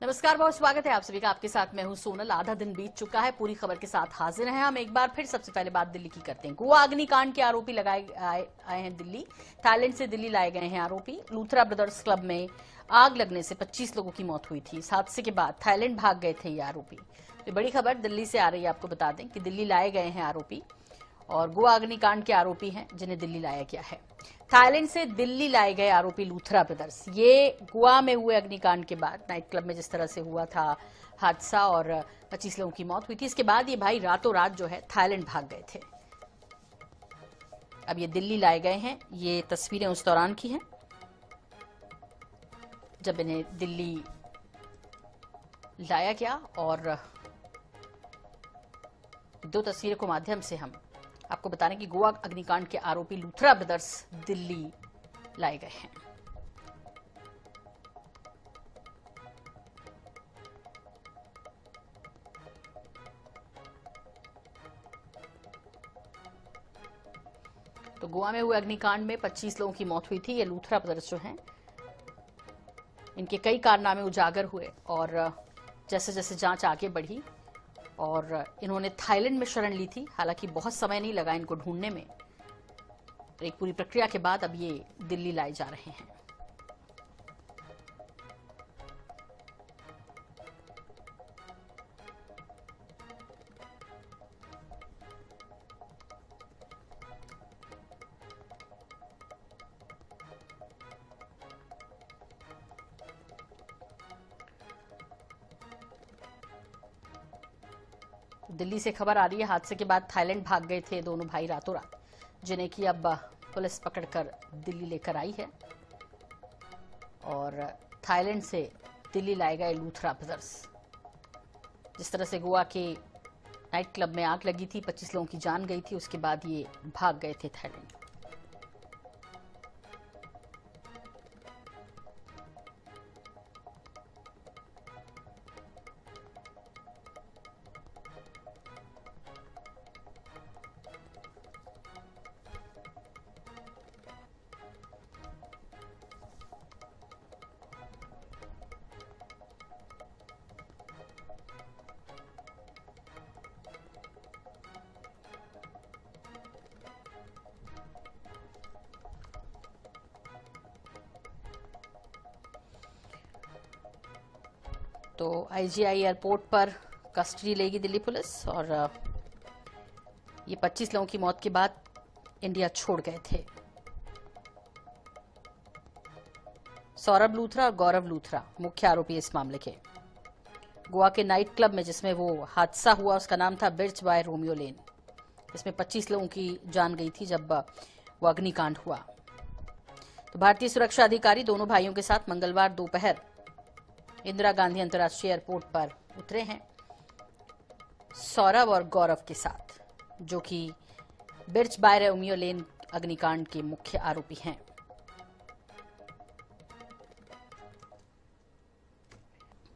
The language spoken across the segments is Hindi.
नमस्कार, बहुत स्वागत है आप सभी का। आपके साथ मैं हूं सोनल। आधा दिन बीत चुका है, पूरी खबर के साथ हाजिर हैं हम एक बार फिर। सबसे पहले बात दिल्ली की करते हैं। गोवा अग्निकांड के आरोपी आए हैं दिल्ली। थाईलैंड से दिल्ली लाए गए हैं आरोपी। लूथरा ब्रदर्स क्लब में आग लगने से 25 लोगों की मौत हुई थी। इस हादसे के बाद थाईलैंड भाग गए थे ये आरोपी। तो बड़ी खबर दिल्ली से आ रही है। आपको बता दें कि दिल्ली लाए गए हैं आरोपी और गोवा अग्निकांड के आरोपी हैं जिन्हें दिल्ली लाया गया है। थाईलैंड से दिल्ली लाए गए आरोपी लूथरा ब्रदर्स। ये गोवा में हुए अग्निकांड के बाद नाइट क्लब में जिस तरह से हुआ था हादसा और 25 लोगों की मौत हुई थी, इसके बाद ये भाई रातों रात जो है थाईलैंड भाग गए थे। अब ये दिल्ली लाए गए हैं। ये तस्वीरें उस दौरान की हैं जब इन्हें दिल्ली लाया गया और दो तस्वीरों के माध्यम से हम आपको बता रहे हैं कि गोवा अग्निकांड के आरोपी लूथरा ब्रदर्स दिल्ली लाए गए हैं। तो गोवा में हुए अग्निकांड में 25 लोगों की मौत हुई थी। ये लूथरा ब्रदर्स जो हैं, इनके कई कारनामे उजागर हुए और जैसे जैसे जांच आगे बढ़ी और इन्होंने थाईलैंड में शरण ली थी। हालांकि बहुत समय नहीं लगा इनको ढूंढने में। एक पूरी प्रक्रिया के बाद अब ये दिल्ली लाए जा रहे हैं। दिल्ली से खबर आ रही है, हादसे के बाद थाईलैंड भाग गए थे दोनों भाई रातों रात, जिन्हें कि अब पुलिस पकड़कर दिल्ली लेकर आई है। और थाईलैंड से दिल्ली लाए गए लूथरा ब्रदर्स। जिस तरह से गोवा के नाइट क्लब में आग लगी थी, 25 लोगों की जान गई थी, उसके बाद ये भाग गए थे थाईलैंड। तो आईजीआई एयरपोर्ट पर कस्टडी लेगी दिल्ली पुलिस और ये 25 लोगों की मौत के बाद इंडिया छोड़ गए थे। सौरभ लूथरा और गौरव लूथरा मुख्य आरोपी इस मामले के। गोवा के नाइट क्लब में जिसमें वो हादसा हुआ, उसका नाम था बिर्च बाय रोमियो लेन। इसमें 25 लोगों की जान गई थी जब वो अग्निकांड हुआ। तो भारतीय सुरक्षा अधिकारी दोनों भाइयों के साथ मंगलवार दोपहर इंदिरा गांधी अंतर्राष्ट्रीय एयरपोर्ट पर उतरे हैं, सौरभ और गौरव के साथ, जो कि बिर्च बाय रोमियो लेन अग्निकांड के मुख्य आरोपी हैं।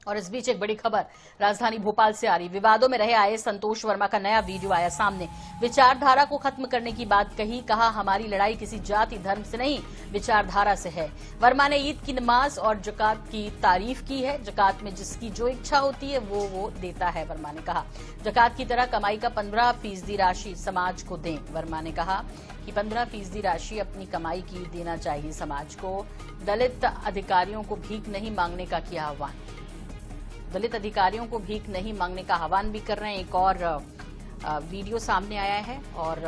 और इस बीच एक बड़ी खबर राजधानी भोपाल से आ रही। विवादों में रहे आईएएस संतोष वर्मा का नया वीडियो आया सामने। विचारधारा को खत्म करने की बात कही। कहा, हमारी लड़ाई किसी जाति धर्म से नहीं, विचारधारा से है। वर्मा ने ईद की नमाज और जकात की तारीफ की है। जकात में जिसकी जो इच्छा होती है वो देता है। वर्मा ने कहा, जकात की तरह कमाई का 15% राशि समाज को दें। वर्मा ने कहा कि 15% राशि अपनी कमाई की देना चाहिए समाज को। दलित अधिकारियों को भीख नहीं मांगने का किया आह्वान। दलित अधिकारियों को भीख नहीं मांगने का आह्वान भी कर रहे हैं। एक और वीडियो सामने आया है और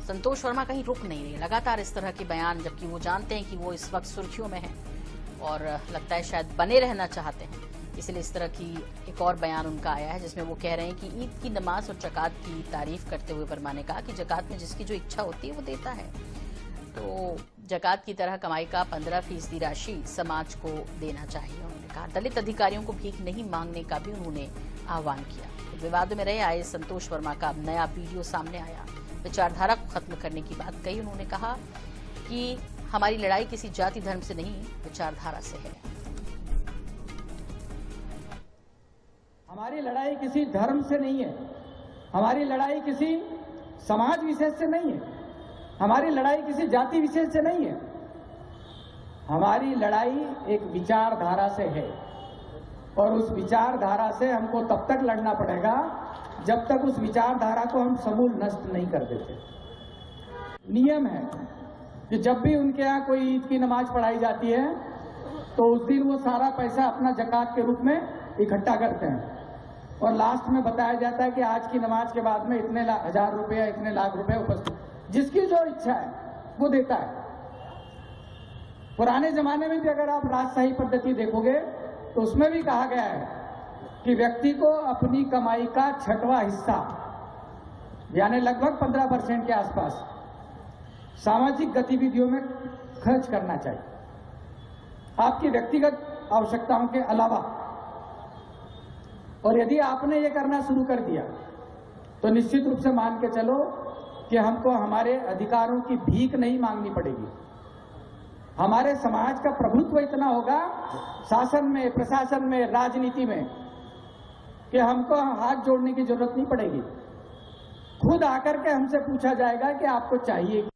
संतोष वर्मा कहीं रुक नहीं रहे। लगातार इस तरह के बयान, जबकि वो जानते हैं कि वो इस वक्त सुर्खियों में हैं और लगता है शायद बने रहना चाहते हैं, इसलिए इस तरह की एक और बयान उनका आया है जिसमें वो कह रहे हैं कि ईद की नमाज और जकात की तारीफ करते हुए वर्मा ने कहा कि जकात में जिसकी जो इच्छा होती है वो देता है। तो जकात की तरह कमाई का 15% राशि समाज को देना चाहिए। उन्होंने कहा, दलित अधिकारियों को भीख नहीं मांगने का भी उन्होंने आह्वान किया। तो विवादों में रहे आईएएस संतोष वर्मा का अब नया वीडियो सामने आया। विचारधारा को खत्म करने की बात कही। उन्होंने कहा कि हमारी लड़ाई किसी जाति धर्म से नहीं, विचारधारा से है। हमारी लड़ाई किसी धर्म से नहीं है, हमारी लड़ाई किसी समाज विशेष से नहीं है, हमारी लड़ाई किसी जाति विशेष से नहीं है, हमारी लड़ाई एक विचारधारा से है। और उस विचारधारा से हमको तब तक लड़ना पड़ेगा जब तक उस विचारधारा को हम समूल नष्ट नहीं कर देते। नियम है कि जब भी उनके यहाँ कोई ईद की नमाज पढ़ाई जाती है तो उस दिन वो सारा पैसा अपना ज़कात के रूप में इकट्ठा करते हैं और लास्ट में बताया जाता है कि आज की नमाज के बाद में इतने हजार रुपये या इतने लाख रुपए उपस्थित, जिसकी जो इच्छा है वो देता है। पुराने जमाने में भी अगर आप राजशाही पद्धति देखोगे तो उसमें भी कहा गया है कि व्यक्ति को अपनी कमाई का 6वां हिस्सा यानी लगभग 15% के आसपास सामाजिक गतिविधियों में खर्च करना चाहिए, आपकी व्यक्तिगत आवश्यकताओं के अलावा। और यदि आपने ये करना शुरू कर दिया तो निश्चित रूप से मान के चलो कि हमको हमारे अधिकारों की भीख नहीं मांगनी पड़ेगी। हमारे समाज का प्रभुत्व इतना होगा शासन में, प्रशासन में, राजनीति में कि हमको हाथ जोड़ने की जरूरत नहीं पड़ेगी। खुद आकर के हमसे पूछा जाएगा कि आपको चाहिए।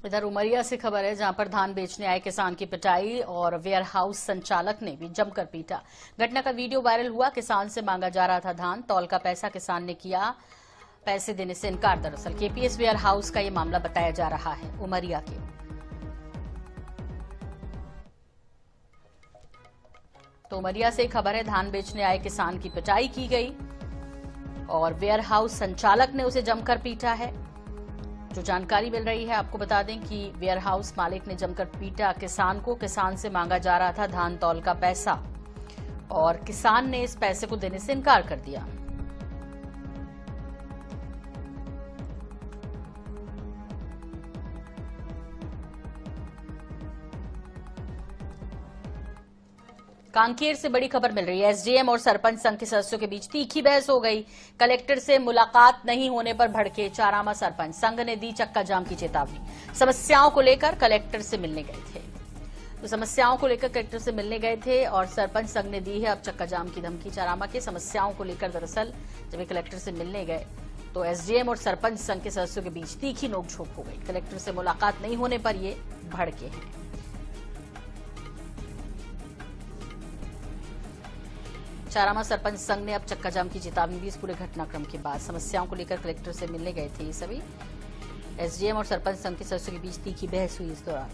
इधर उमरिया से खबर है, जहां पर धान बेचने आए किसान की पिटाई और वेयर हाउस संचालक ने भी जमकर पीटा। घटना का वीडियो वायरल हुआ। किसान से मांगा जा रहा था धान, तौल का पैसा किसान ने किया पैसे देने से इनकार। दरअसल केपीएस वेयर हाउस का ये मामला बताया जा रहा है उमरिया के। तो उमरिया से खबर है, धान बेचने आए किसान की पिटाई की गई और वेयर हाउस संचालक ने उसे जमकर पीटा है। जो जानकारी मिल रही है आपको बता दें कि वेयर हाउस मालिक ने जमकर पीटा किसान को। किसान से मांगा जा रहा था धान तौल का पैसा और किसान ने इस पैसे को देने से इनकार कर दिया। कांकेर से बड़ी खबर मिल रही है। एसडीएम और सरपंच संघ के सदस्यों के बीच तीखी बहस हो गई। कलेक्टर से मुलाकात नहीं होने पर भड़के चारामा सरपंच। संघ ने दी चक्का जाम की चेतावनी। समस्याओं को लेकर कलेक्टर से मिलने गए थे। तो समस्याओं को लेकर कलेक्टर से मिलने गए थे और सरपंच संघ ने दी है अब चक्का जाम की धमकी। चारामा के समस्याओं को लेकर दरअसल जब ये कलेक्टर से मिलने गए तो एसडीएम और सरपंच संघ के सदस्यों के बीच तीखी नोकझोंक हो गई। कलेक्टर से मुलाकात नहीं होने पर ये भड़के हैं। चारामा सरपंच संघ ने अब चक्का जाम की चेतावनी दी। इस पूरे घटनाक्रम के बाद समस्याओं को लेकर कलेक्टर से मिलने गए थे ये सभी। एसडीएम और सरपंच संघ के सदस्यों के बीच तीखी बहस हुई इस दौरान।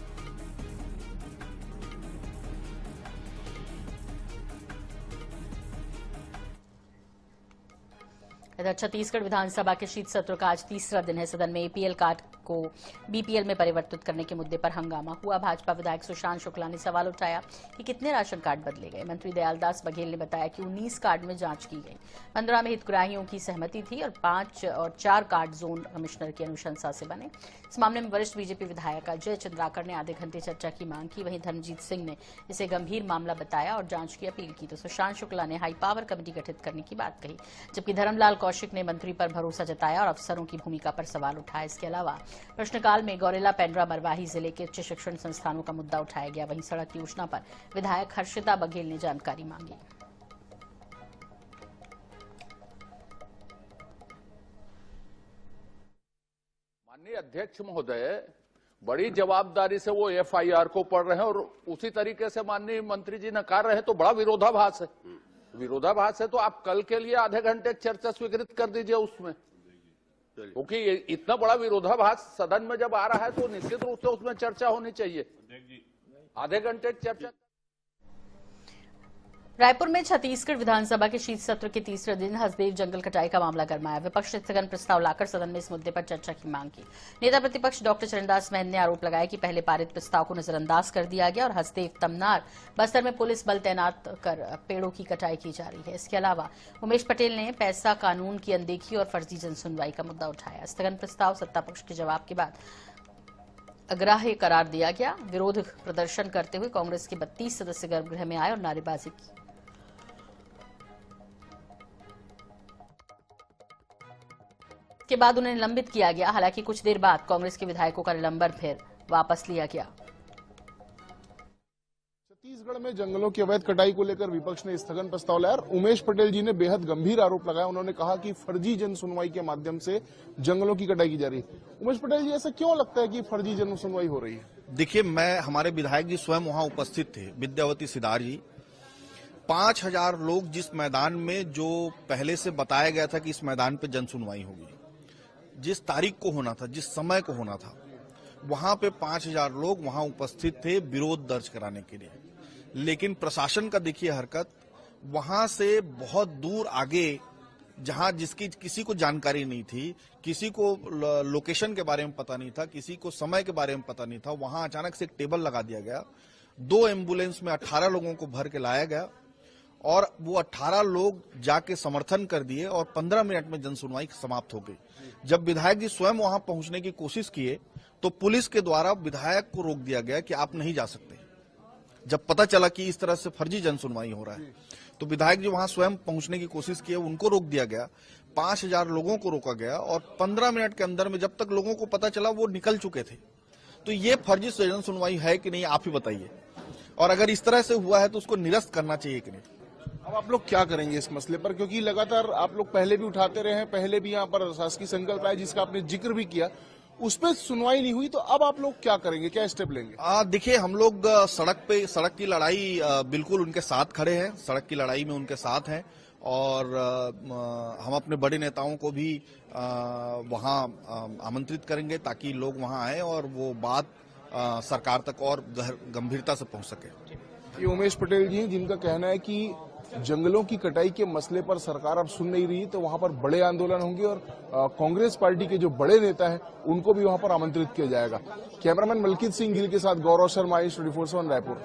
इधर छत्तीसगढ़ विधानसभा के शीत सत्र का आज तीसरा दिन है। सदन में एपीएल कार्ड को बीपीएल में परिवर्तित करने के मुद्दे पर हंगामा हुआ। भाजपा विधायक सुशांत शुक्ला ने सवाल उठाया कि कितने राशन कार्ड बदले गए। मंत्री दयालदास बघेल ने बताया कि 19 कार्ड में जांच की गई। 15 में हितग्राहियों की सहमति थी और 5 और 4 कार्ड जोन कमिश्नर की अनुशंसा से बने। इस मामले में वरिष्ठ बीजेपी विधायक अजय चंद्राकर ने आधे घंटे चर्चा की मांग की। वहीं धर्मजीत सिंह ने इसे गंभीर मामला बताया और जांच की अपील की। तो सुशांत शुक्ला ने हाई पावर कमेटी गठित करने की बात कही, जबकि धर्मलाल कौशिक ने मंत्री पर भरोसा जताया और अफसरों की भूमिका पर सवाल उठाया। इसके अलावा प्रश्नकाल में गौरेला, पेंड्रा, मरवाही जिले के उच्च शिक्षण संस्थानों का मुद्दा उठाया गया। वहीं सड़क योजना पर विधायक हर्षिता बघेल ने जानकारी मांगी। माननीय अध्यक्ष महोदय बड़ी जवाबदारी से वो एफआईआर को पढ़ रहे हैं और उसी तरीके से माननीय मंत्री जी नकार रहे हैं, तो बड़ा विरोधाभास है। विरोधाभास है तो आप कल के लिए आधे घंटे चर्चा स्वीकृत कर दीजिए उसमें, क्योंकि इतना बड़ा विरोधाभास सदन में जब आ रहा है तो निश्चित रूप से उसमें चर्चा होनी चाहिए। आधे घंटे चर्चा। रायपुर में छत्तीसगढ़ विधानसभा के शीत सत्र के तीसरे दिन हसदेव जंगल कटाई का मामला गरमाया। विपक्ष ने स्थगन प्रस्ताव लाकर सदन में इस मुद्दे पर चर्चा की मांग की। नेता प्रतिपक्ष डॉक्टर चरणदास महंत ने आरोप लगाया कि पहले पारित प्रस्ताव को नजरअंदाज कर दिया गया और हसदेव, तमनार, बस्तर में पुलिस बल तैनात कर पेड़ों की कटाई की जा रही है। इसके अलावा उमेश पटेल ने पैसा कानून की अनदेखी और फर्जी जनसुनवाई का मुद्दा उठाया। स्थगन प्रस्ताव सत्तापक्ष के जवाब के बाद अग्राह्य करार दिया गया। विरोध प्रदर्शन करते हुए कांग्रेस के 32 सदस्य गर्भगृह में आए और नारेबाजी की। के बाद उन्हें निलंबित किया गया। हालांकि कुछ देर बाद कांग्रेस के विधायकों का निलंबन फिर वापस लिया गया। छत्तीसगढ़ में जंगलों की अवैध कटाई को लेकर विपक्ष ने स्थगन प्रस्ताव लाया और उमेश पटेल जी ने बेहद गंभीर आरोप लगाया। उन्होंने कहा कि फर्जी जन सुनवाई के माध्यम से जंगलों की कटाई की जा रही है। उमेश पटेल जी, ऐसा क्यों लगता है कि फर्जी जन सुनवाई हो रही है? देखिए, हमारे विधायक जी स्वयं वहां उपस्थित थे, विद्यावती सिदार जी, 5,000 लोग जिस मैदान में, जो पहले से बताया गया था कि इस मैदान पे जन सुनवाई होगी, जिस तारीख को होना था, जिस समय को होना था, वहां पे 5,000 लोग वहां उपस्थित थे विरोध दर्ज कराने के लिए। लेकिन प्रशासन का देखिए हरकत, वहां से बहुत दूर आगे, जहां जिसकी किसी को जानकारी नहीं थी, किसी को लोकेशन के बारे में पता नहीं था, किसी को समय के बारे में पता नहीं था, वहां अचानक से एक टेबल लगा दिया गया। 2 एम्बुलेंस में 18 लोगों को भर के लाया गया और वो 18 लोग जाके समर्थन कर दिए और 15 मिनट में जनसुनवाई समाप्त हो गई। जब विधायक जी स्वयं वहां पहुंचने की कोशिश किए तो पुलिस के द्वारा विधायक को रोक दिया गया कि आप नहीं जा सकते। जब पता चला कि इस तरह से फर्जी जनसुनवाई हो रहा है तो विधायक जी वहां स्वयं पहुंचने की कोशिश किए, उनको रोक दिया गया। 5,000 लोगों को रोका गया और 15 मिनट के अंदर में जब तक लोगों को पता चला वो निकल चुके थे। तो ये फर्जी जनसुनवाई है कि नहीं, आप ही बताइए। और अगर इस तरह से हुआ है तो उसको निरस्त करना चाहिए कि नहीं। अब आप लोग क्या करेंगे इस मसले पर, क्योंकि लगातार आप लोग पहले भी उठाते रहे हैं, पहले भी यहाँ पर शासकीय संकल्प आया जिसका आपने जिक्र भी किया, उस पर सुनवाई नहीं हुई, तो अब आप लोग क्या करेंगे, क्या स्टेप लेंगे? देखिए, हम लोग सड़क की लड़ाई बिल्कुल उनके साथ खड़े हैं, सड़क की लड़ाई में उनके साथ हैं और हम अपने बड़े नेताओं को भी वहां आमंत्रित करेंगे ताकि लोग वहां आए और वो बात सरकार तक और गंभीरता से पहुंच सके। ये उमेश पटेल जी हैं जिनका कहना है कि जंगलों की कटाई के मसले पर सरकार अब सुन नहीं रही, तो वहां पर बड़े आंदोलन होंगे और कांग्रेस पार्टी के जो बड़े नेता हैं उनको भी वहां पर आमंत्रित किया जाएगा। कैमरामैन मलकीत सिंह गिल के साथ गौरव शर्मा, INC24/7 रायपुर।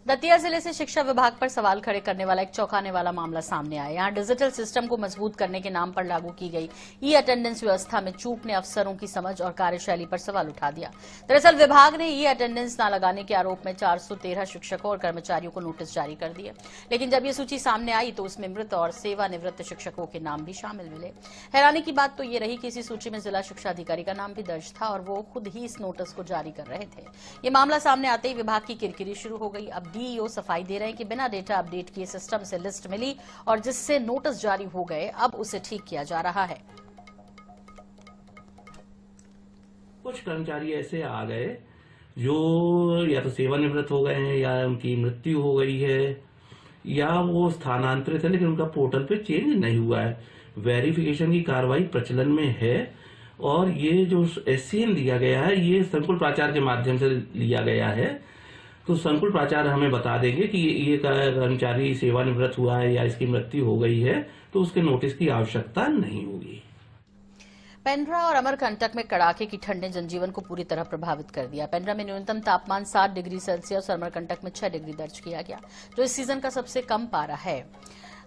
दतिया जिले से शिक्षा विभाग पर सवाल खड़े करने वाला एक चौंकाने वाला मामला सामने आया। यहां डिजिटल सिस्टम को मजबूत करने के नाम पर लागू की गई ई-अटेंडेंस व्यवस्था में चूक ने अफसरों की समझ और कार्यशैली पर सवाल उठा दिया। दरअसल विभाग ने ई-अटेंडेंस न लगाने के आरोप में 413 शिक्षकों और कर्मचारियों को नोटिस जारी कर दिए। लेकिन जब ये सूची सामने आई तो उसमें मृत और सेवानिवृत्त शिक्षकों के नाम भी शामिल मिले। हैरानी की बात तो ये रही कि इसी सूची में जिला शिक्षा अधिकारी का नाम भी दर्ज था और वो खुद ही इस नोटिस को जारी कर रहे थे। ये मामला सामने आते ही विभाग की किरकिरी शुरू हो गई। अब डीईओ सफाई दे रहे हैं कि बिना डेटा अपडेट किए सिस्टम से लिस्ट मिली और जिससे नोटिस जारी हो गए, अब उसे ठीक किया जा रहा है। कुछ कर्मचारी ऐसे आ गए जो या तो सेवानिवृत्त हो गए हैं या उनकी मृत्यु हो गई है या वो स्थानांतरित है, लेकिन उनका पोर्टल पे चेंज नहीं हुआ है। वेरिफिकेशन की कार्रवाई प्रचलन में है और ये जो SCN लिया गया है ये संकुल प्राचार्य के माध्यम से लिया गया है। तो संकुल प्राचार्य हमें बता देंगे कि ये कर्मचारी सेवानिवृत्त हुआ है या इसकी मृत्यु हो गई है, तो उसके नोटिस की आवश्यकता नहीं होगी। पेंड्रा और अमरकंटक में कड़ाके की ठंड ने जनजीवन को पूरी तरह प्रभावित कर दिया। पेंड्रा में न्यूनतम तापमान 7 डिग्री सेल्सियस और अमरकंटक में 6 डिग्री दर्ज किया गया, जो इस सीजन का सबसे कम पारा है।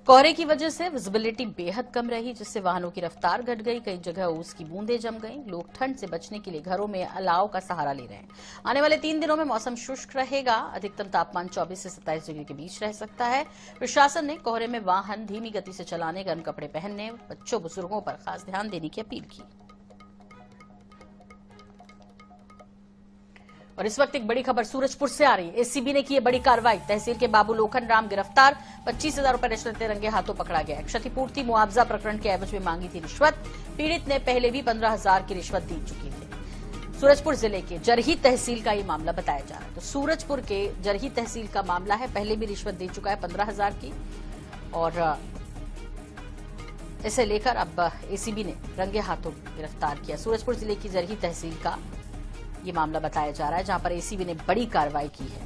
कोहरे की वजह से विजिबिलिटी बेहद कम रही, जिससे वाहनों की रफ्तार घट गई। कई जगह ओस की बूंदें जम गईं। लोग ठंड से बचने के लिए घरों में अलाव का सहारा ले रहे हैं। आने वाले 3 दिनों में मौसम शुष्क रहेगा। अधिकतम तापमान 24 से 27 डिग्री के बीच रह सकता है। प्रशासन ने कोहरे में वाहन धीमी गति से चलाने, गर्म कपड़े पहनने, बच्चों बुजुर्गों पर खास ध्यान देने की अपील की। और इस वक्त एक बड़ी खबर सूरजपुर से आ रही है। एसीबी ने की है बड़ी कार्रवाई। तहसील के बाबू लोखन राम गिरफ्तार। 25,000 रुपए रिश्वत लेते रंगे हाथों पकड़ा गया। क्षतिपूर्ति मुआवजा प्रकरण के एवज में मांगी थी रिश्वत। पीड़ित ने पहले भी 15,000 की रिश्वत दी चुकी थी। सूरजपुर जिले के जरही तहसील का ये मामला बताया जा रहा है। तो सूरजपुर के जरही तहसील का मामला है। पहले भी रिश्वत दे चुका है 15,000 की और इसे लेकर अब एसीबी ने रंगे हाथों गिरफ्तार किया। सूरजपुर जिले की जरही तहसील का ये मामला बताया जा रहा है, जहां पर एसीबी ने बड़ी कार्रवाई की है।